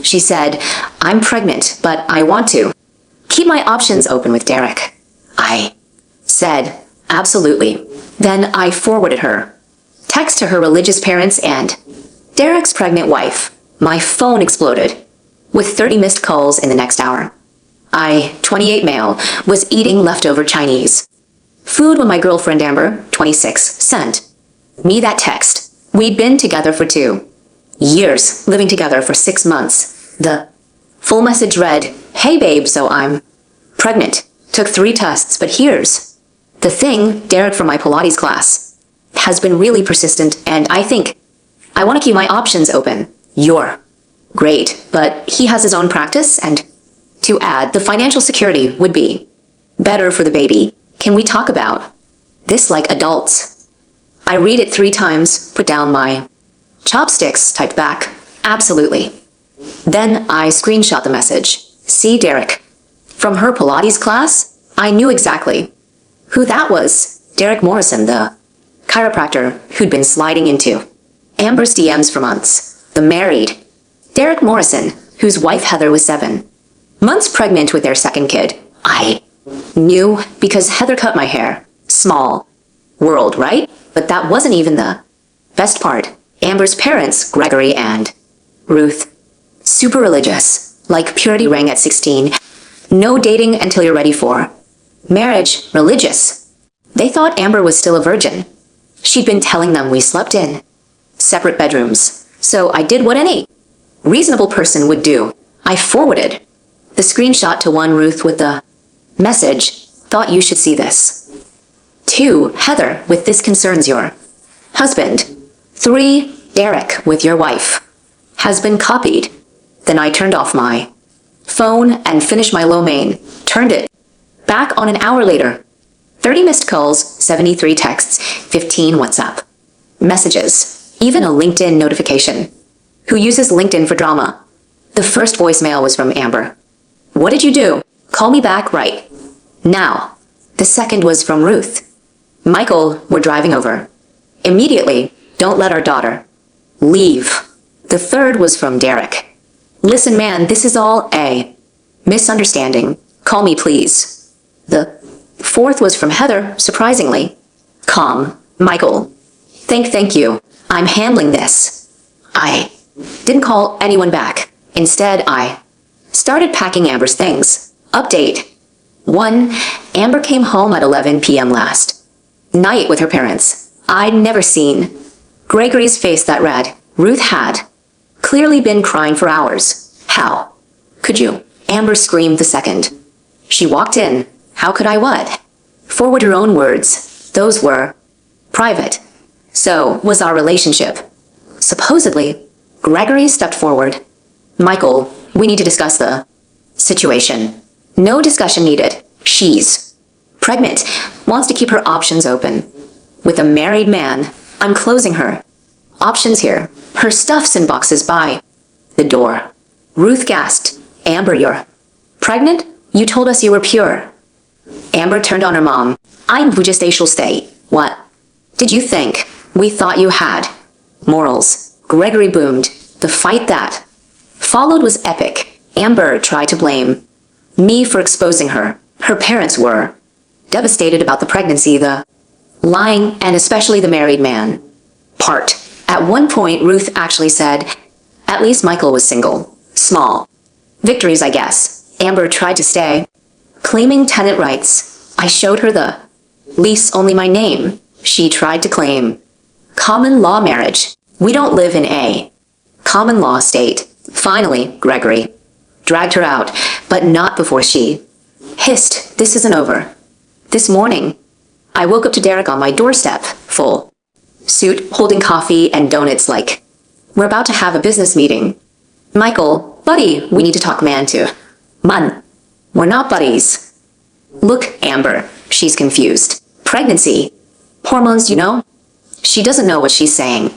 She said, "I'm pregnant, but I want to keep my options open with Derek." I said, "Absolutely." Then I forwarded her text to her religious parents and Derek's pregnant wife. My phone exploded with 30 missed calls in the next hour. I, 28 male, was eating leftover Chinese food when my girlfriend Amber, 26, sent me that text. We'd been together for 2 years, living together for 6 months. The full message read, "Hey babe, so I'm pregnant. Took 3 tests, but here's the thing, Derek from my Pilates class has been really persistent, and I think I want to keep my options open. You're great, but he has his own practice, and to add, the financial security would be better for the baby. Can we talk about this like adults?" I read it 3 times, put down my chopsticks, typed back, "Absolutely." Then I screenshot the message. "See Derek from her Pilates class?" I knew exactly who that was. Derek Morrison, the chiropractor who'd been sliding into Amber's DMs for months. The married Derek Morrison, whose wife Heather was 7 months pregnant with their second kid. I knew because Heather cut my hair. Small world, right? But that wasn't even the best part. Amber's parents, Gregory and Ruth, super religious, like purity ring at 16. No dating until you're ready for marriage, religious. They thought Amber was still a virgin. She'd been telling them we slept in separate bedrooms. So I did what any reasonable person would do. I forwarded the screenshot to one Ruth with the message, "Thought you should see this." 2, Heather, with "This concerns your husband." 3, Derek, with "Your wife has been copied." Then I turned off my phone and finished my lo mein. Turned it back on an hour later. 30 missed calls, 73 texts, 15 WhatsApp messages, even a LinkedIn notification. Who uses LinkedIn for drama? The first voicemail was from Amber. "What did you do? Call me back right now." The second was from Ruth. "Michael, we're driving over immediately. Don't let our daughter leave." The third was from Derek. "Listen man, this is all a misunderstanding. Call me please." The fourth was from Heather, surprisingly calm. "Michael, thank you. I'm handling this." I didn't call anyone back. Instead, I started packing Amber's things. Update 1. Amber came home at 11 p.m. last night with her parents. I'd never seen Gregory's face that red. Ruth had clearly been crying for hours. "How could you?" Amber screamed the second she walked in. "How could I what?" Forward her own words. Those were private. "So was our relationship." Supposedly, Gregory stepped forward. "Michael, we need to discuss the situation." "No discussion needed. She's pregnant, wants to keep her options open. With a married man, I'm closing her options here. Her stuff's in boxes by the door." Ruth gasped. "Amber, you're pregnant? You told us you were pure." Amber turned on her mom. "I'm gestational state. What did you think? We thought you had morals." Gregory boomed. The fight that followed was epic. Amber tried to blame me for exposing her. Her parents were devastated about the pregnancy, the lying, and especially the married man part. At one point, Ruth actually said, "At least Michael was single." Small victories, I guess. Amber tried to stay, claiming tenant rights. I showed her the lease, only my name. She tried to claim common law marriage. We don't live in a common law state. Finally, Gregory dragged her out, but not before she hissed, "This isn't over." This morning, I woke up to Derek on my doorstep, full suit, holding coffee and donuts like, "We're about to have a business meeting." "Michael, buddy, we need to talk man to man. We're not buddies." "Look, Amber," she's confused. "Pregnancy. Hormones, you know?" She doesn't know what she's saying.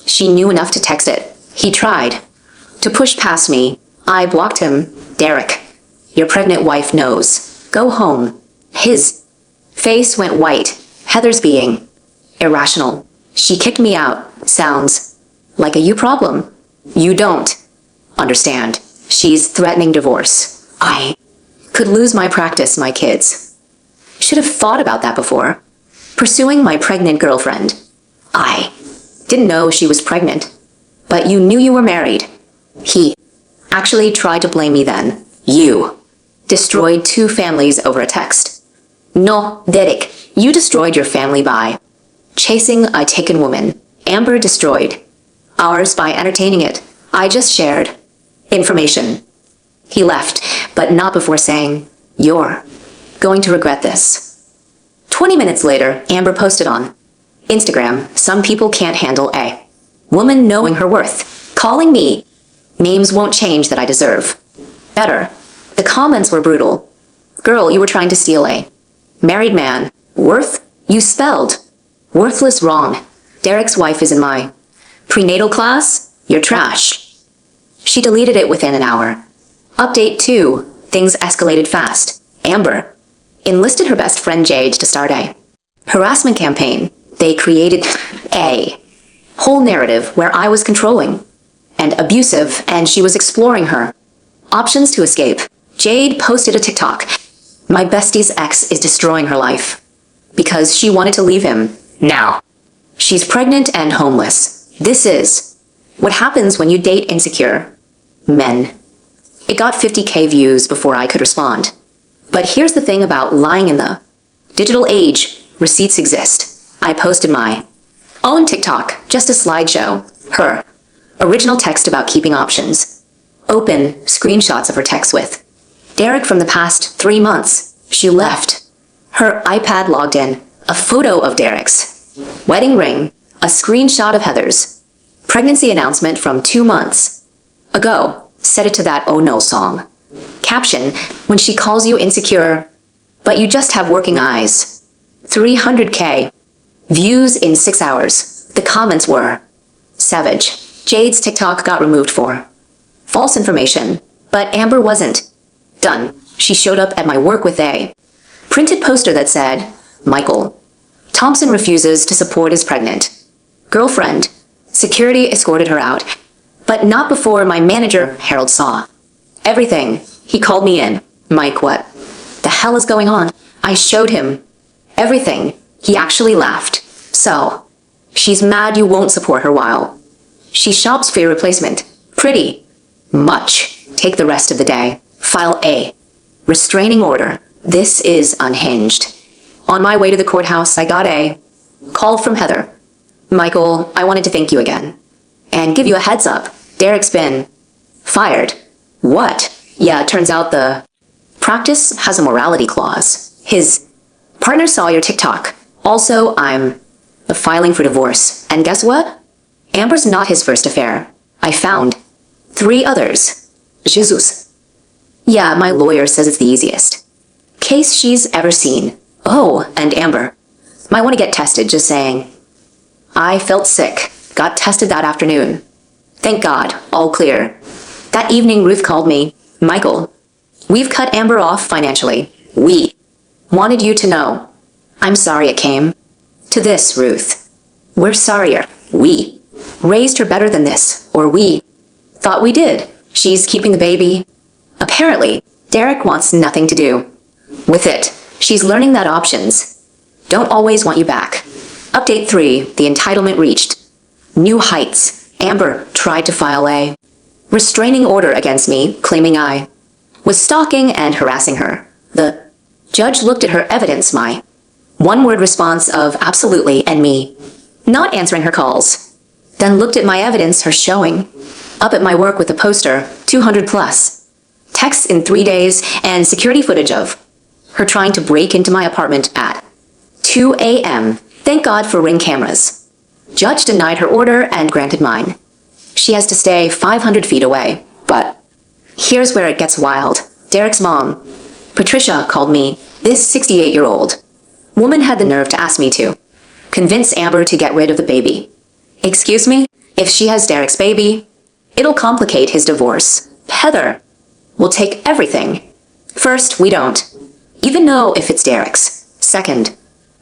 She knew enough to text it. He tried to push past me. I blocked him. "Derek, your pregnant wife knows. Go home." His face went white. Heather's being irrational. "She kicked me out. Sounds like a you problem." "You don't understand. She's threatening divorce. I could lose my practice, my kids. Should have thought about that before. Pursuing my pregnant girlfriend. I didn't know she was pregnant. But you knew you were married. He actually tried to blame me then. You destroyed 2 families over a text. No, Derek, you destroyed your family by chasing a taken woman. Amber destroyed ours by entertaining it. I just shared information. He left, but not before saying, "You're going to regret this." 20 minutes later, Amber posted on Instagram, "Some people can't handle a woman knowing her worth. Calling me. Names won't change that I deserve better." The comments were brutal. "Girl, you were trying to steal a married man. Worth? You spelled worthless wrong. Derek's wife is in my prenatal class. You're trash." She deleted it within an hour. Update 2. Things escalated fast. Amber enlisted her best friend Jade to start a harassment campaign. They created a whole narrative where I was controlling and abusive, and she was exploring her options to escape. Jade posted a TikTok. "My bestie's ex is destroying her life because she wanted to leave him. Now she's pregnant and homeless. This is what happens when you date insecure men." It got 50K views before I could respond. But here's the thing about lying in the digital age. Receipts exist. I posted my own TikTok, just a slideshow. Her original text about keeping options. Open screenshots of her text with Derek from the past 3 months. She left her iPad logged in. A photo of Derek's wedding ring. A screenshot of Heather's pregnancy announcement from 2 months ago. Set it to that "Oh No" song. Caption, "When she calls you insecure, but you just have working eyes." 300K views in 6 hours. The comments were savage. Jade's TikTok got removed for false information, but Amber wasn't done. She showed up at my work with a printed poster that said, "Michael Thompson refuses to support his pregnant girlfriend." Security escorted her out, but not before my manager, Harold, saw everything. He called me in. "Mike, what the hell is going on?" I showed him everything. He actually laughed. "So, she's mad you won't support her while she shops for your replacement. Pretty much. Take the rest of the day. File a restraining order. This is unhinged." On my way to the courthouse, I got a call from Heather. "Michael, I wanted to thank you again and give you a heads up. Derek's been fired." What? Yeah, it turns out the practice has a morality clause. His partner saw your TikTok. Also, I'm filing for divorce. And guess what? Amber's not his first affair. I found 3 others. Jesus. Yeah, my lawyer says it's the easiest case she's ever seen. Oh, and Amber might want to get tested, just saying. I felt sick. Got tested that afternoon. Thank God, all clear. That evening, Ruth called me. "Michael, we've cut Amber off financially. We wanted you to know." I'm sorry it came to this, Ruth. We're sorrier. We raised her better than this, or we thought we did. She's keeping the baby. Apparently, Derek wants nothing to do with it. She's learning that options don't always want you back. Update 3, the entitlement reached new heights. Amber tried to file a restraining order against me, claiming I was stalking and harassing her. The judge looked at her evidence, my one-word response of "absolutely" and me not answering her calls. Then looked at my evidence, her showing up at my work with a poster, 200 plus texts in 3 days, and security footage of her trying to break into my apartment at 2 a.m. Thank God for Ring cameras. Judge denied her order and granted mine. She has to stay 500 feet away. But here's where it gets wild. Derek's mom, Patricia, called me. This 68-year-old woman had the nerve to ask me to convince Amber to get rid of the baby. Excuse me? If she has Derek's baby, it'll complicate his divorce. Heather will take everything. First, we don't even know if it's Derek's. Second,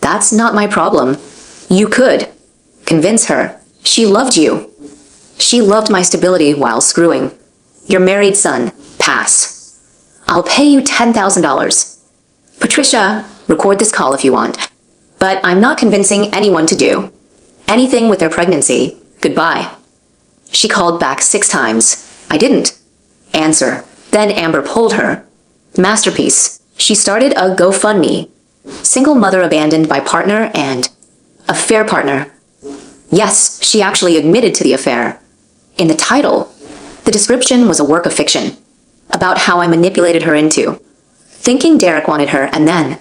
that's not my problem. You could convince her. She loved you. She loved my stability while screwing Your married son. Pass. I'll pay you $10,000. Patricia, record this call if you want. But I'm not convincing anyone to do anything with their pregnancy. Goodbye. She called back 6 times. I didn't answer. Then Amber pulled her. Masterpiece. She started a GoFundMe. Single mother abandoned by partner and affair partner. Yes, she actually admitted to the affair. In the title, the description was a work of fiction about how I manipulated her into thinking Derek wanted her and then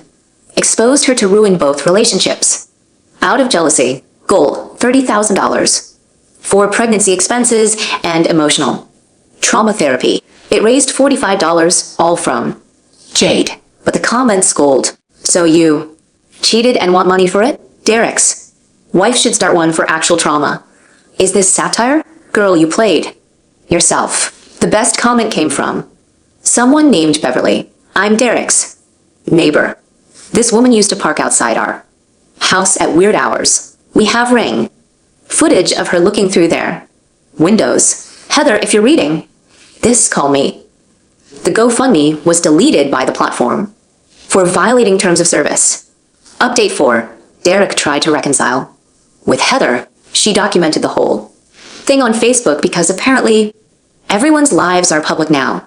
exposed her to ruin both relationships. Out of jealousy, goal $30,000 for pregnancy expenses and emotional trauma therapy. It raised $45, all from Jade. But the comments scold. So you cheated and want money for it? Derek's wife should start one for actual trauma. Is this satire? Girl, you played yourself. The best comment came from someone named Beverly. I'm Derek's neighbor. This woman used to park outside our house at weird hours. We have ring footage of her looking through their windows. Heather, if you're reading this, call me. The GoFundMe was deleted by the platform for violating terms of service. Update 4. Derek tried to reconcile with Heather. She documented the whole thing on Facebook because apparently everyone's lives are public now.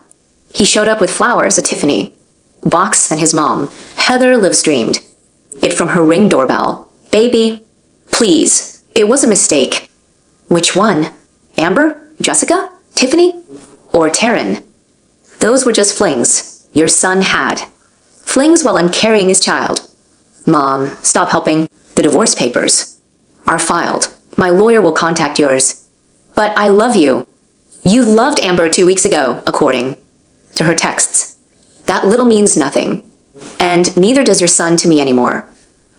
He showed up with flowers, a Tiffany box, and his mom. Heather live streamed it from her Ring doorbell. Baby, please. It was a mistake. Which one? Amber? Jessica? Tiffany? Or Taryn? Those were just flings your son had. Flings while I'm carrying his child. Mom, stop helping. The divorce papers are filed. My lawyer will contact yours. But I love you. You loved Amber 2 weeks ago, according to her texts. That little means nothing. And neither does your son to me anymore.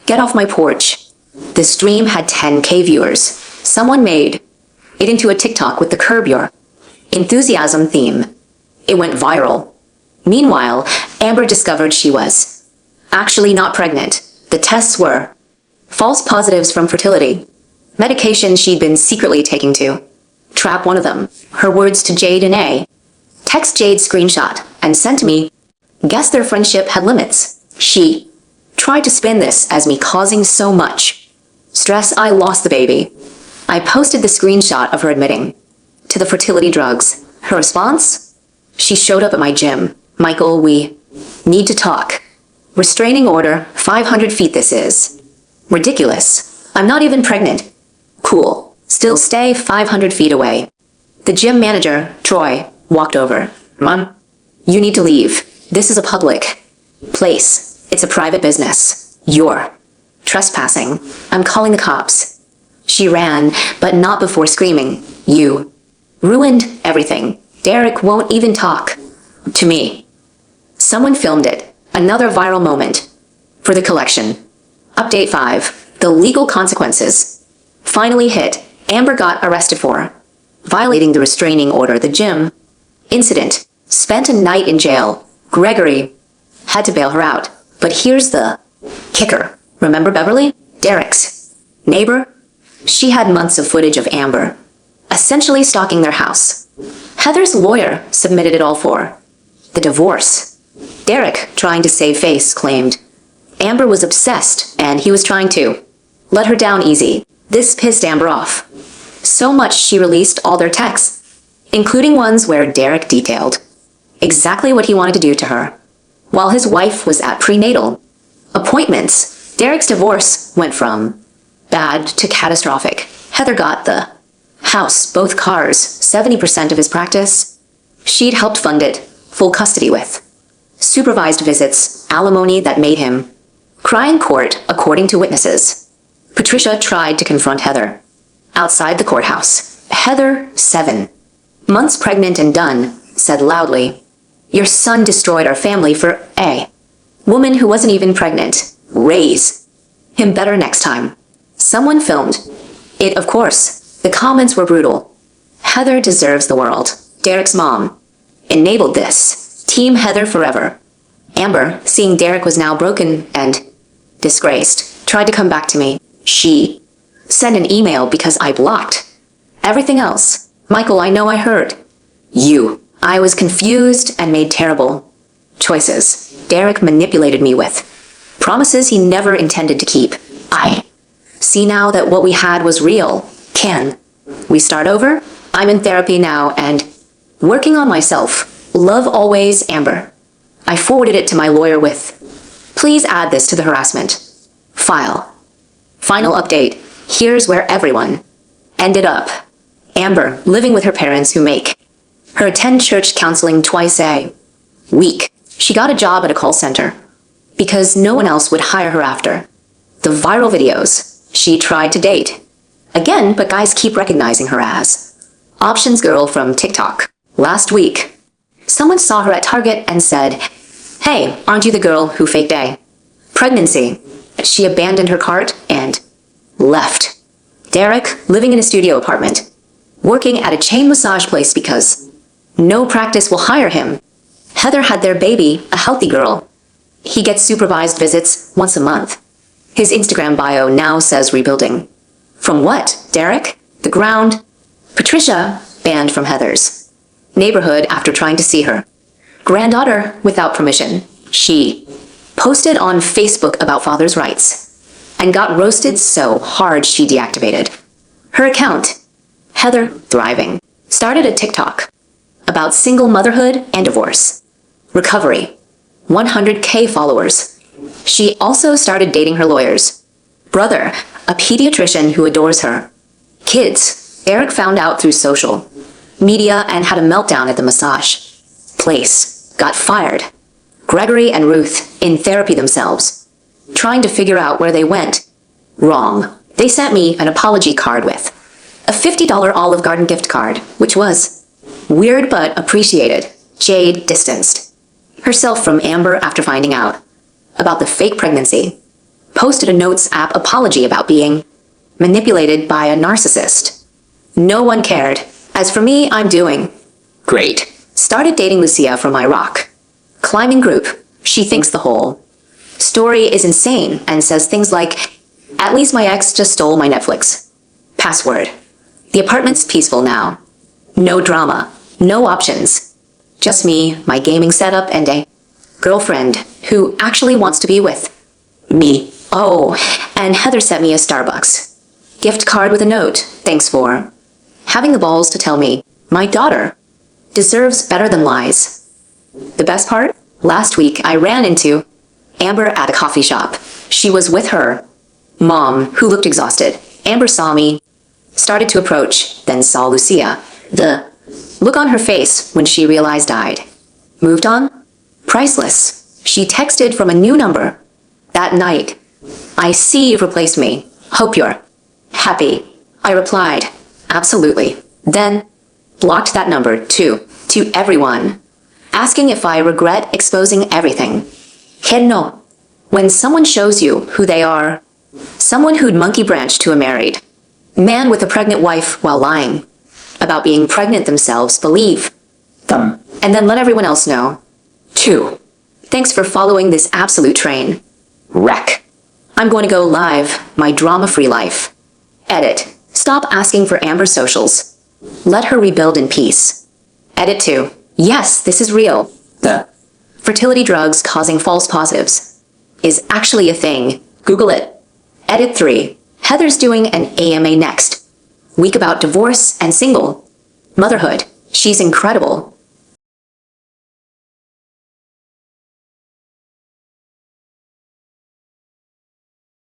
Get off my porch. The stream had 10K viewers. Someone made it into a TikTok with the Curb Your Enthusiasm theme. It went viral. Meanwhile, Amber discovered she was actually not pregnant. The tests were false positives from fertility medication she'd been secretly taking to trap one of them. Her words to Jade and A. Text Jade screenshot and sent to me. Guess their friendship had limits. She tried to spin this as me causing so much stress I lost the baby. I posted the screenshot of her admitting to the fertility drugs. Her response? She showed up at my gym. Michael, we need to talk. Restraining order, 500 feet this is. Ridiculous. I'm not even pregnant. Cool. Still stay 500 feet away. The gym manager, Troy, walked over. Mom, you need to leave. This is a public place. It's a private business. You're trespassing. I'm calling the cops. She ran, but not before screaming. You ruined everything. Derek won't even talk to me. Someone filmed it. Another viral moment for the collection. Update 5. The legal consequences finally hit. Amber got arrested for violating the restraining order. The gym incident. Spent a night in jail. Gregory had to bail her out. But here's the kicker. Remember Beverly? Derek's neighbor? She had months of footage of Amber essentially stalking their house. Heather's lawyer submitted it all for the divorce. Derek, trying to save face, claimed Amber was obsessed and he was trying to let her down easy. This pissed Amber off so much she released all their texts, including ones where Derek detailed exactly what he wanted to do to her while his wife was at prenatal appointments. Derek's divorce went from bad to catastrophic. Heather got the house, both cars, 70% of his practice. She'd helped fund it, full custody with supervised visits, alimony that made him cry in court, according to witnesses. Patricia tried to confront Heather outside the courthouse. Heather, 7 months pregnant and done, said loudly, "Your son destroyed our family for a woman who wasn't even pregnant. Raise him better next time." Someone filmed it, of course. The comments were brutal. Heather deserves the world. Derek's mom enabled this. Team Heather forever. Amber, seeing Derek was now broken and disgraced, tried to come back to me. She sent an email because I blocked everything else. Michael, I know I heard you. I was confused and made terrible choices. Derek manipulated me with promises he never intended to keep. I see now that what we had was real. Can we start over? I'm in therapy now and working on myself. Love always, Amber. I forwarded it to my lawyer with, please add this to the harassment file. Final update. Here's where everyone ended up. Amber, living with her parents who make her attend church counseling twice a week. She got a job at a call center because no one else would hire her after the viral videos she tried to date. Again, but guys keep recognizing her as Options Girl from TikTok. Last week, someone saw her at Target and said, hey, aren't you the girl who faked a pregnancy? She abandoned her cart and left. Derek, living in a studio apartment, working at a chain massage place because no practice will hire him. Heather had their baby, a healthy girl. He gets supervised visits once a month. His Instagram bio now says rebuilding. From what, Derek? The ground. Patricia, banned from Heather's neighborhood after trying to see her granddaughter without permission. She posted on Facebook about father's rights and got roasted so hard she deactivated her account. Heather, thriving, started a TikTok about single motherhood and divorce recovery. 100K followers. She also started dating her lawyer's brother, a pediatrician who adores her kids. Derek found out through social media and had a meltdown at the massage place. Got fired. Gregory and Ruth in therapy themselves, trying to figure out where they went wrong. They sent me an apology card with a $50 Olive Garden gift card, which was weird but appreciated. Jade distanced herself from Amber after finding out about the fake pregnancy. Posted a Notes app apology about being manipulated by a narcissist. No one cared. As for me, I'm doing great. Started dating Lucia from my rock climbing group. She thinks the whole story is insane and says things like, at least my ex just stole my Netflix password. The apartment's peaceful now. No drama. No options. Just me, my gaming setup, and a girlfriend who actually wants to be with me. Oh, and Heather sent me a Starbucks gift card with a note. Thanks for having the balls to tell me my daughter deserves better than lies. The best part? Last week I ran into Amber at a coffee shop. She was with her mom, who looked exhausted. Amber saw me, started to approach, then saw Lucia. The look on her face when she realized I'd moved on? Priceless. She texted from a new number. That night, I see you've replaced me. Hope you're happy. I replied, absolutely. Then blocked that number too, to everyone, asking if I regret exposing everything. Head no. When someone shows you who they are, someone who'd monkey branch to a married man with a pregnant wife while lying about being pregnant themselves, believe them, and then let everyone else know, too. Thanks for following this absolute train wreck. I'm going to go live my drama-free life. Edit. Stop asking for Amber's socials. Let her rebuild in peace. Edit 2. Yes, this is real. The fertility drugs causing false positives is actually a thing. Google it. Edit 3. Heather's doing an AMA next week about divorce and single motherhood. She's incredible.